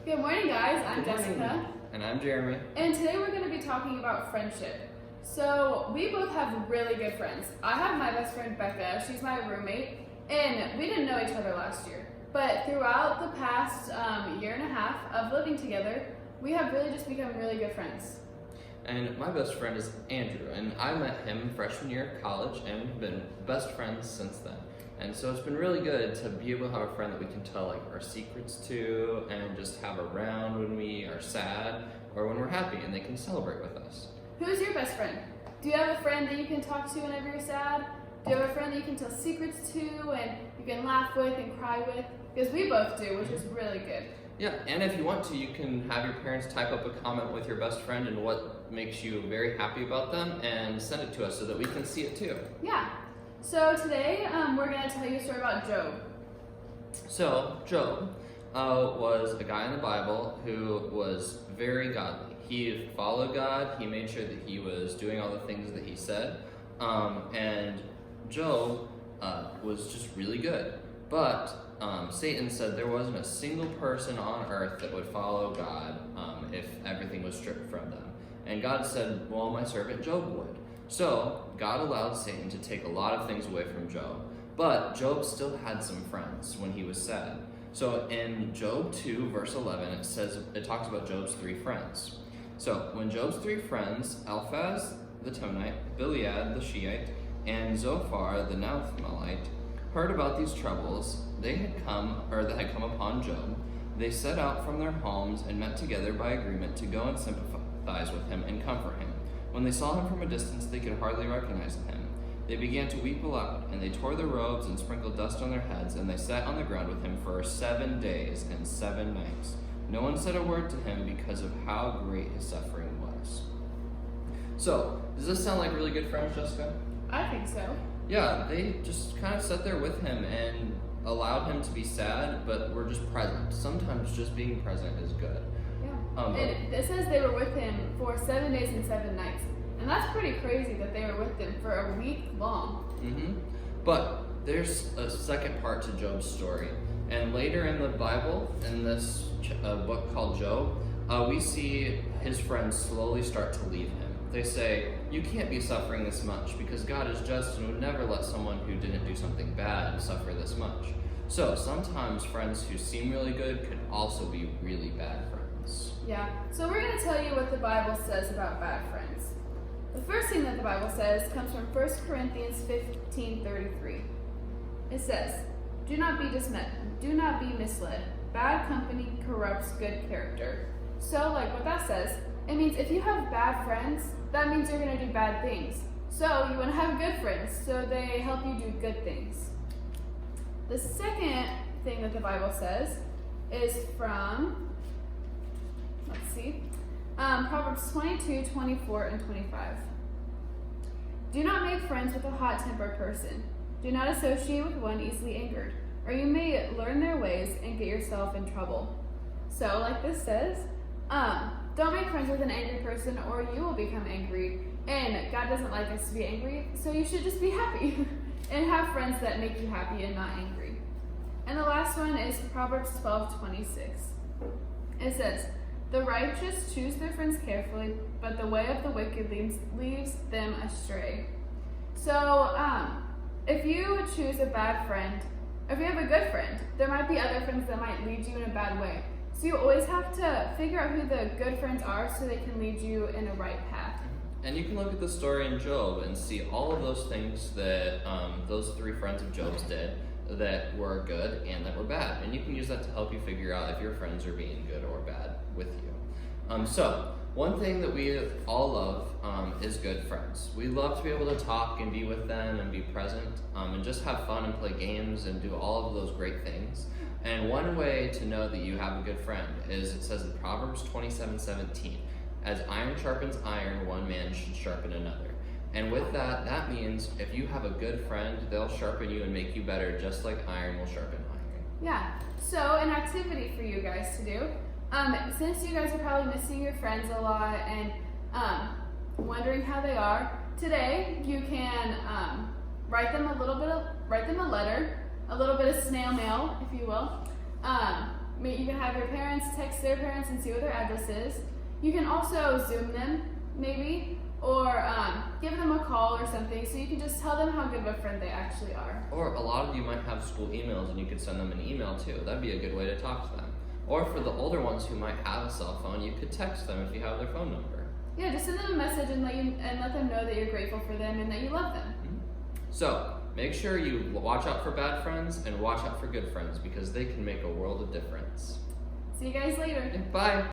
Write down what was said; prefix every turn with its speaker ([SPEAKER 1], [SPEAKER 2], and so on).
[SPEAKER 1] Good morning, guys. I'm
[SPEAKER 2] Good morning.
[SPEAKER 1] Jessica.
[SPEAKER 2] And I'm Jeremy.
[SPEAKER 1] And today we're going to be talking about friendship. So, we both have really good friends. I have my best friend Becca. She's my roommate. And we didn't know each other last year. But throughout the past year and a half of living together, we have really just become really good friends.
[SPEAKER 2] And my best friend is Andrew, and I met him freshman year of college, and we've been best friends since then. And so it's been really good to be able to have a friend that we can tell like our secrets to and just have around when we are sad or when we're happy, and they can celebrate with us.
[SPEAKER 1] Who's your best friend? Do you have a friend that you can talk to whenever you're sad? Do you have a friend that you can tell secrets to and you can laugh with and cry with? Because we both do, which is really good.
[SPEAKER 2] Yeah, and if you want to, you can have your parents type up a comment with your best friend and what makes you very happy about them and send it to us so that we can see it too.
[SPEAKER 1] Yeah. So today we're going to tell you a story about Job.
[SPEAKER 2] So, Job was a guy in the Bible who was very godly. He followed God, he made sure that he was doing all the things that he said, and Job was just really good. But Satan said there wasn't a single person on earth that would follow God if everything was stripped from them. And God said, well, my servant Job would. So God allowed Satan to take a lot of things away from Job. But Job still had some friends when he was sad. So in Job 2, verse 11, it talks about Job's three friends. So when Job's three friends, Eliphaz the Temanite, Bildad the Shiite, and Zophar the Naamathite, heard about these troubles that had come upon Job, they set out from their homes and met together by agreement to go and sympathize with him and comfort him. When they saw him from a distance, they could hardly recognize him. They began to weep aloud, and they tore their robes and sprinkled dust on their heads, and they sat on the ground with him for 7 days and 7 nights. No one said a word to him because of how great his suffering was. So, does this sound like really good friends, Jessica?
[SPEAKER 1] I think so.
[SPEAKER 2] Yeah, they just kind of sat there with him and allowed him to be sad, but were just present. Sometimes just being present is good.
[SPEAKER 1] Yeah. It says they were with him for 7 days and 7 nights. And that's pretty crazy that they were with him for a week long.
[SPEAKER 2] Mm-hmm. But there's a second part to Job's story. And later in the Bible, in this book called Job, we see his friends slowly start to leave him. They say, you can't be suffering this much because God is just and would never let someone who didn't do something bad suffer this much. So sometimes friends who seem really good could also be really bad friends.
[SPEAKER 1] Yeah, so we're going to tell you what the Bible says about bad friends. The first thing that the Bible says comes from 1 Corinthians 15:33. It says, do not be misled. Bad company corrupts good character. So like what that says, it means if you have bad friends, that means you're going to do bad things. So you want to have good friends, so they help you do good things. The second thing that the Bible says is from, Proverbs 22, 24, and 25. Do not make friends with a hot-tempered person. Do not associate with one easily angered, or you may learn their ways and get yourself in trouble. So, like this says, don't make friends with an angry person or you will become angry. And God doesn't like us to be angry, so you should just be happy and have friends that make you happy and not angry. And the last one is Proverbs 12:26. It says, the righteous choose their friends carefully, but the way of the wicked leads them astray. So, if you choose a bad friend, if you have a good friend, there might be other friends that might lead you in a bad way. So you always have to figure out who the good friends are so they can lead you in a right path.
[SPEAKER 2] And you can look at the story in Job and see all of those things that those three friends of Job's did that were good and that were bad. And you can use that to help you figure out if your friends are being good or bad with you. So, one thing that we all love is good friends. We love to be able to talk and be with them and be present and just have fun and play games and do all of those great things. And one way to know that you have a good friend is it says in Proverbs 27:17, as iron sharpens iron, one man should sharpen another. And with that, that means if you have a good friend, they'll sharpen you and make you better just like iron will sharpen iron.
[SPEAKER 1] Yeah, so an activity for you guys to do. Since you guys are probably missing your friends a lot and wondering how they are, today you can write them a letter, a little bit of snail mail, if you will, You can have your parents text their parents and see what their address is. You can also Zoom them, maybe, or give them a call or something, so you can just tell them how good of a friend they actually are.
[SPEAKER 2] Or a lot of you might have school emails, and you could send them an email too. That'd be a good way to talk to them. Or for the older ones who might have a cell phone, you could text them if you have their phone number.
[SPEAKER 1] Yeah, just send them a message and let them know that you're grateful for them and that you love them.
[SPEAKER 2] Mm-hmm. So, make sure you watch out for bad friends and watch out for good friends, because they can make a world of difference.
[SPEAKER 1] See you guys later.
[SPEAKER 2] Bye.